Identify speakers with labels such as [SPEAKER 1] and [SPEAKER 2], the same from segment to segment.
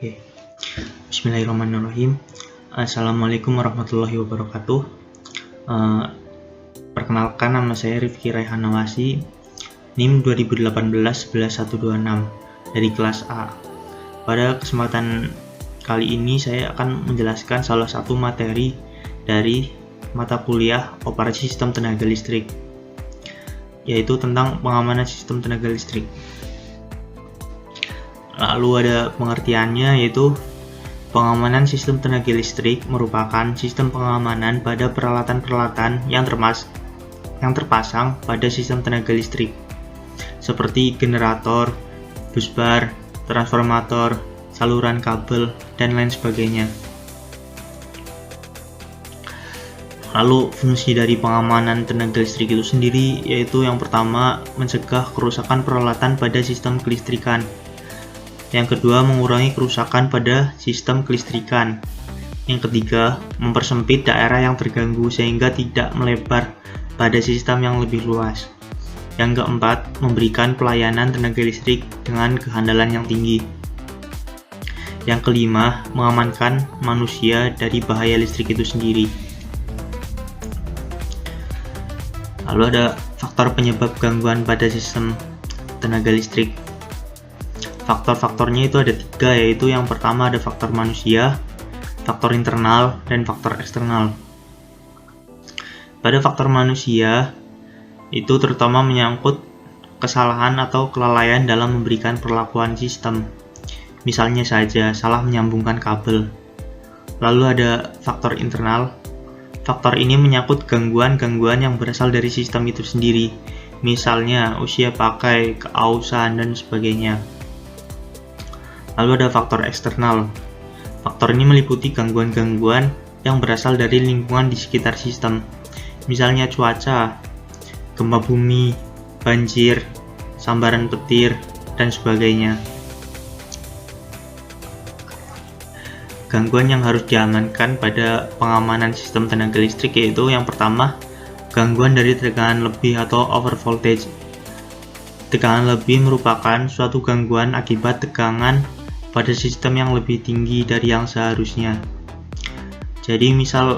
[SPEAKER 1] Oke. Bismillahirrahmanirrahim. Assalamualaikum warahmatullahi wabarakatuh. Perkenalkan, nama saya Rifki Raihan Nawasi, NIM 2018-11126 dari kelas A. Pada kesempatan kali ini saya akan menjelaskan salah satu materi dari mata kuliah Operasi Sistem Tenaga Listrik, yaitu tentang pengamanan sistem tenaga listrik. Lalu ada pengertiannya, yaitu pengamanan sistem tenaga listrik merupakan sistem pengamanan pada peralatan-peralatan yang terpasang pada sistem tenaga listrik, seperti generator, busbar, transformator, saluran kabel, dan lain sebagainya. Lalu fungsi dari pengamanan tenaga listrik itu sendiri yaitu yang pertama, mencegah kerusakan peralatan pada sistem kelistrikan. Yang kedua, mengurangi kerusakan pada sistem kelistrikan. Yang ketiga, mempersempit daerah yang terganggu sehingga tidak melebar pada sistem yang lebih luas. Yang keempat, memberikan pelayanan tenaga listrik dengan kehandalan yang tinggi. Yang kelima, mengamankan manusia dari bahaya listrik itu sendiri. Lalu ada faktor penyebab gangguan pada sistem tenaga listrik. Faktor-faktornya itu ada 3, yaitu yang pertama ada faktor manusia, faktor internal, dan faktor eksternal. Pada faktor manusia, itu terutama menyangkut kesalahan atau kelalaian dalam memberikan perlakuan sistem. Misalnya saja, salah menyambungkan kabel. Lalu ada faktor internal. Faktor ini menyangkut gangguan-gangguan yang berasal dari sistem itu sendiri. Misalnya, usia pakai, keausan, dan sebagainya. Lalu ada faktor eksternal. Faktor ini meliputi gangguan-gangguan yang berasal dari lingkungan di sekitar sistem. Misalnya cuaca, gempa bumi, banjir, sambaran petir, dan sebagainya. Gangguan yang harus diamankan pada pengamanan sistem tenaga listrik yaitu yang pertama, gangguan dari tegangan lebih atau over voltage. Tegangan lebih merupakan suatu gangguan akibat tegangan pada sistem yang lebih tinggi dari yang seharusnya. Jadi misal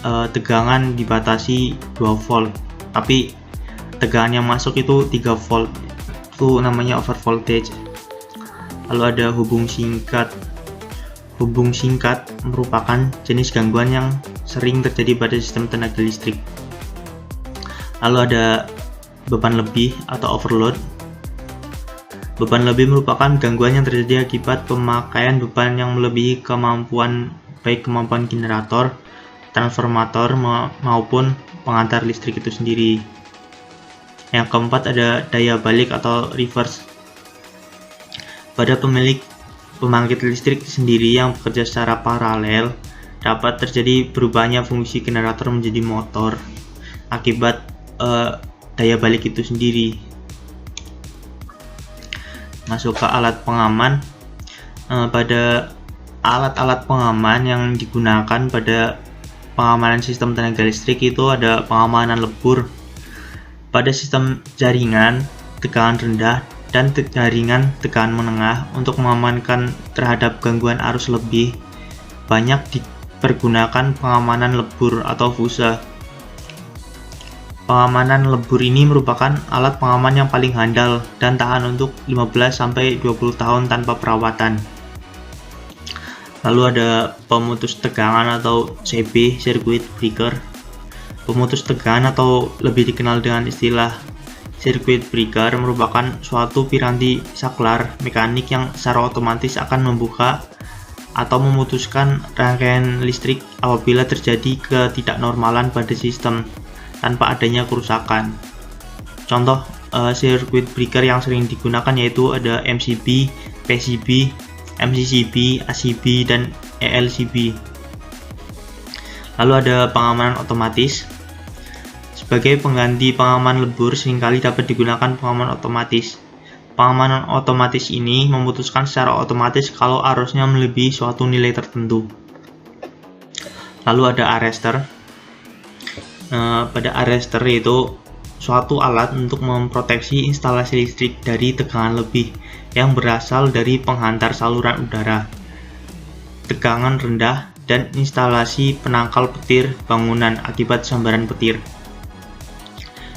[SPEAKER 1] tegangan dibatasi 2 volt, tapi tegangan yang masuk itu 3 volt, itu namanya over voltage. Lalu ada hubung singkat. Hubung singkat merupakan jenis gangguan yang sering terjadi pada sistem tenaga listrik. Lalu ada beban lebih atau overload. Beban lebih merupakan gangguan yang terjadi akibat pemakaian beban yang melebihi kemampuan, baik kemampuan generator, transformator, maupun pengantar listrik itu sendiri. Yang keempat ada daya balik atau reverse. Pada pembangkit listrik sendiri yang bekerja secara paralel, dapat terjadi berubahnya fungsi generator menjadi motor akibat daya balik itu sendiri. Masuk ke alat pengaman. Pada alat-alat pengaman yang digunakan pada pengamanan sistem tenaga listrik itu ada pengamanan lebur. Pada sistem jaringan tegangan rendah dan jaringan tegangan menengah, untuk mengamankan terhadap gangguan arus lebih, banyak dipergunakan pengamanan lebur atau fusa. Pengamanan lebur ini merupakan alat pengaman yang paling handal dan tahan untuk 15-20 tahun tanpa perawatan. Lalu ada pemutus tegangan atau CB, circuit breaker. Pemutus tegangan atau lebih dikenal dengan istilah circuit breaker merupakan suatu piranti saklar mekanik yang secara otomatis akan membuka atau memutuskan rangkaian listrik apabila terjadi ketidaknormalan pada sistem tanpa adanya kerusakan. Contoh circuit breaker yang sering digunakan yaitu ada MCB, PCB, MCCB, ACB, dan ELCB. Lalu ada pengamanan otomatis. Sebagai pengganti pengaman lebur, seringkali dapat digunakan pengaman otomatis. Pengamanan otomatis ini memutuskan secara otomatis kalau arusnya melebihi suatu nilai tertentu. Lalu ada arrestor. Pada arrestor itu suatu alat untuk memproteksi instalasi listrik dari tegangan lebih yang berasal dari penghantar saluran udara, tegangan rendah, dan instalasi penangkal petir bangunan akibat sambaran petir.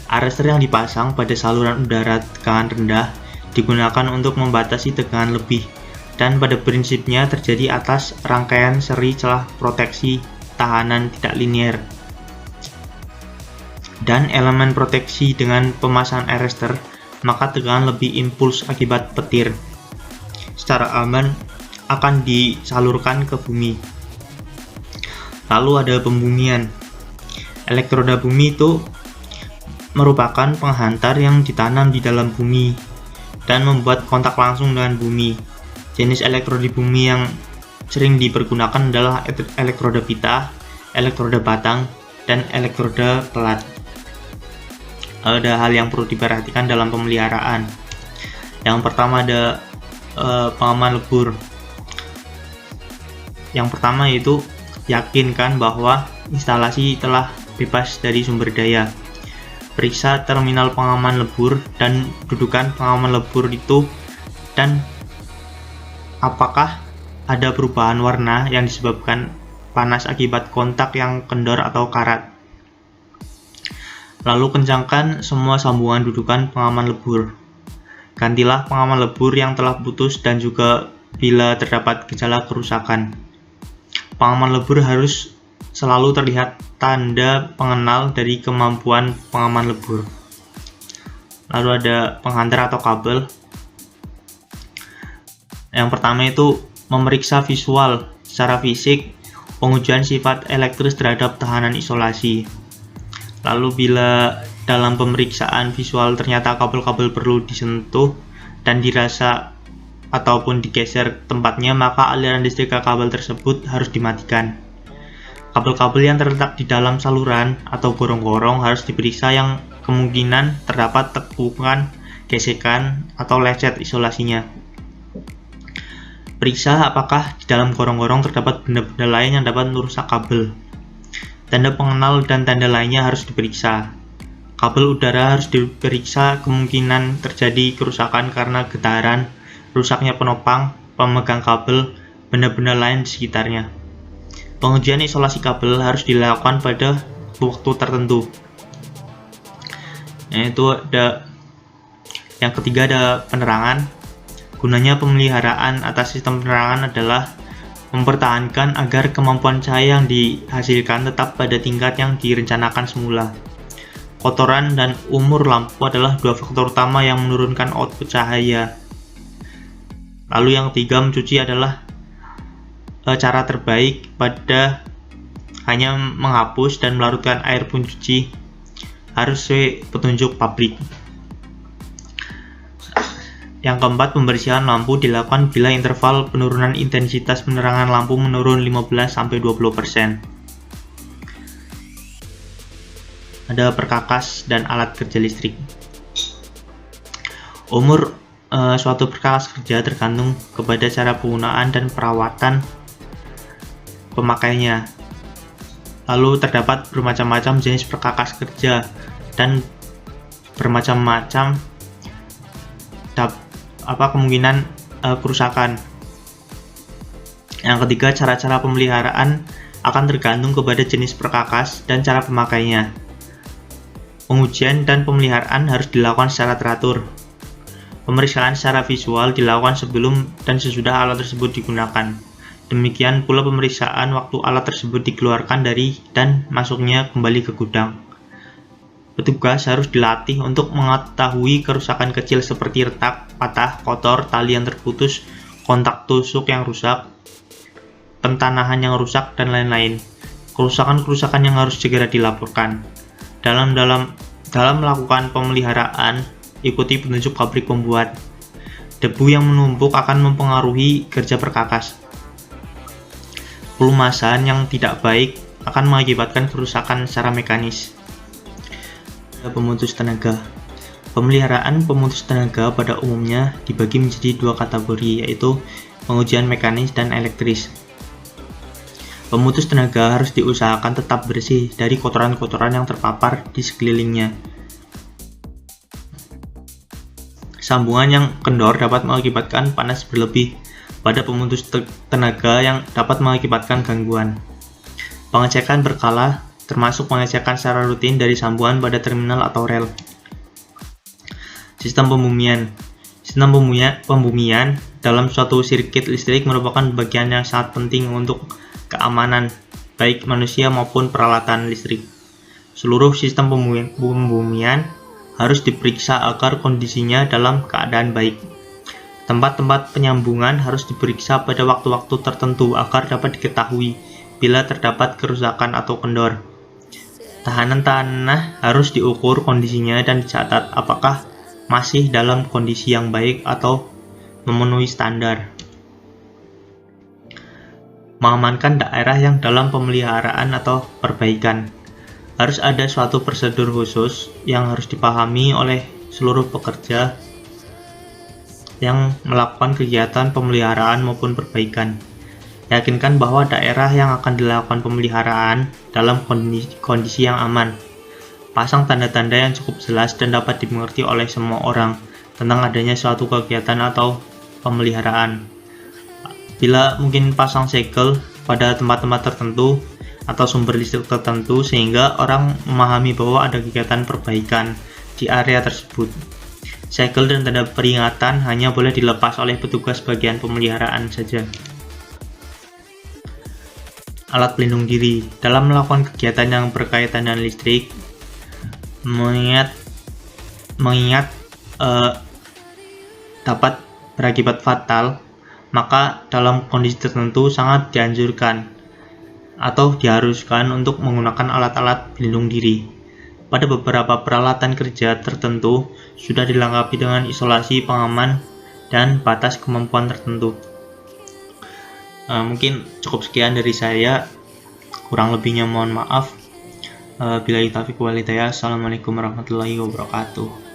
[SPEAKER 1] Arrester yang dipasang pada saluran udara tegangan rendah digunakan untuk membatasi tegangan lebih, dan pada prinsipnya terjadi atas rangkaian seri celah proteksi tahanan tidak linear. Dan elemen proteksi dengan pemasangan arrester, maka tegangan lebih impuls akibat petir secara aman akan disalurkan ke bumi. Lalu ada pembumian. Elektroda bumi itu merupakan penghantar yang ditanam di dalam bumi dan membuat kontak langsung dengan bumi. Jenis elektroda bumi yang sering dipergunakan adalah elektroda pita, elektroda batang, dan elektroda pelat. Ada hal yang perlu diperhatikan dalam pemeliharaan. Yang pertama ada pengaman lebur. Yang pertama yaitu yakinkan bahwa instalasi telah bebas dari sumber daya. Periksa terminal pengaman lebur dan dudukan pengaman lebur itu, dan apakah ada perubahan warna yang disebabkan panas akibat kontak yang kendor atau karat. Lalu kencangkan semua sambungan dudukan pengaman lebur. Gantilah pengaman lebur yang telah putus dan juga bila terdapat gejala kerusakan. Pengaman lebur harus selalu terlihat tanda pengenal dari kemampuan pengaman lebur. Lalu ada penghantar atau kabel. Yang pertama itu memeriksa visual secara fisik, pengujian sifat elektris terhadap tahanan isolasi. Lalu bila dalam pemeriksaan visual ternyata kabel-kabel perlu disentuh dan dirasa ataupun digeser tempatnya, maka aliran listrik ke kabel tersebut harus dimatikan. Kabel-kabel yang terletak di dalam saluran atau gorong-gorong harus diperiksa yang kemungkinan terdapat tekukan, gesekan, atau lecet isolasinya. Periksa apakah di dalam gorong-gorong terdapat benda-benda lain yang dapat merusak kabel. Tanda pengenal dan tanda lainnya harus diperiksa. Kabel udara harus diperiksa kemungkinan terjadi kerusakan karena getaran, rusaknya penopang, pemegang kabel, benda-benda lain di sekitarnya. Pengujian isolasi kabel harus dilakukan pada waktu tertentu. Itu ada yang ketiga ada penerangan. Gunanya pemeliharaan atas sistem penerangan adalah mempertahankan agar kemampuan cahaya yang dihasilkan tetap pada tingkat yang direncanakan semula. Kotoran dan umur lampu adalah dua faktor utama yang menurunkan output cahaya. Lalu yang ketiga, mencuci adalah cara terbaik pada hanya menghapus dan melarutkan air pencuci, harus sesuai petunjuk pabrik. Yang keempat, pembersihan lampu dilakukan bila interval penurunan intensitas penerangan lampu menurun 15-20%. Ada perkakas dan alat kerja listrik. Umur suatu perkakas kerja tergantung kepada cara penggunaan dan perawatan pemakainya. Lalu terdapat bermacam-macam jenis perkakas kerja dan bermacam-macam kemungkinan kerusakan. Yang ketiga, cara-cara pemeliharaan akan tergantung kepada jenis perkakas dan cara pemakainya. Pengujian dan pemeliharaan harus dilakukan secara teratur. Pemeriksaan secara visual dilakukan sebelum dan sesudah alat tersebut digunakan. Demikian pula pemeriksaan waktu alat tersebut dikeluarkan dari dan masuknya kembali ke gudang. Petugas harus dilatih untuk mengetahui kerusakan kecil seperti retak, patah, kotor, tali yang terputus, kontak tusuk yang rusak, pentanahan yang rusak, dan lain-lain. Kerusakan-kerusakan yang harus segera dilaporkan. Dalam melakukan pemeliharaan, ikuti petunjuk pabrik pembuat. Debu yang menumpuk akan mempengaruhi kerja perkakas. Pelumasan yang tidak baik akan mengakibatkan kerusakan secara mekanis. Pemutus tenaga. Pemeliharaan pemutus tenaga pada umumnya dibagi menjadi dua kategori, yaitu pengujian mekanis dan elektris. Pemutus tenaga harus diusahakan tetap bersih dari kotoran-kotoran yang terpapar di sekelilingnya. Sambungan yang kendor dapat mengakibatkan panas berlebih pada pemutus tenaga yang dapat mengakibatkan gangguan. Pengecekan berkala termasuk pengecekan secara rutin dari sambungan pada terminal atau rel. Sistem pembumian. Sistem pembumian dalam suatu sirkuit listrik merupakan bagian yang sangat penting untuk keamanan baik manusia maupun peralatan listrik. Seluruh sistem pembumian harus diperiksa agar kondisinya dalam keadaan baik. Tempat-tempat penyambungan harus diperiksa pada waktu-waktu tertentu agar dapat diketahui bila terdapat kerusakan atau kendor. Tahanan tanah harus diukur kondisinya dan dicatat apakah masih dalam kondisi yang baik atau memenuhi standar. Mengamankan daerah yang dalam pemeliharaan atau perbaikan. Harus ada suatu prosedur khusus yang harus dipahami oleh seluruh pekerja yang melakukan kegiatan pemeliharaan maupun perbaikan. Yakinkan bahwa daerah yang akan dilakukan pemeliharaan dalam kondisi yang aman. Pasang tanda-tanda yang cukup jelas dan dapat dimengerti oleh semua orang tentang adanya suatu kegiatan atau pemeliharaan. Bila mungkin pasang segel pada tempat-tempat tertentu atau sumber listrik tertentu sehingga orang memahami bahwa ada kegiatan perbaikan di area tersebut. Segel dan tanda peringatan hanya boleh dilepas oleh petugas bagian pemeliharaan saja. Alat pelindung diri. Dalam melakukan kegiatan yang berkaitan dengan listrik, mengingat dapat berakibat fatal, maka dalam kondisi tertentu sangat dianjurkan atau diharuskan untuk menggunakan alat-alat pelindung diri. Pada beberapa peralatan kerja tertentu sudah dilengkapi dengan isolasi pengaman dan batas kemampuan tertentu. Mungkin cukup sekian dari saya, kurang lebihnya mohon maaf. Billahi taufiq wal hidayah. Assalamualaikum warahmatullahi wabarakatuh.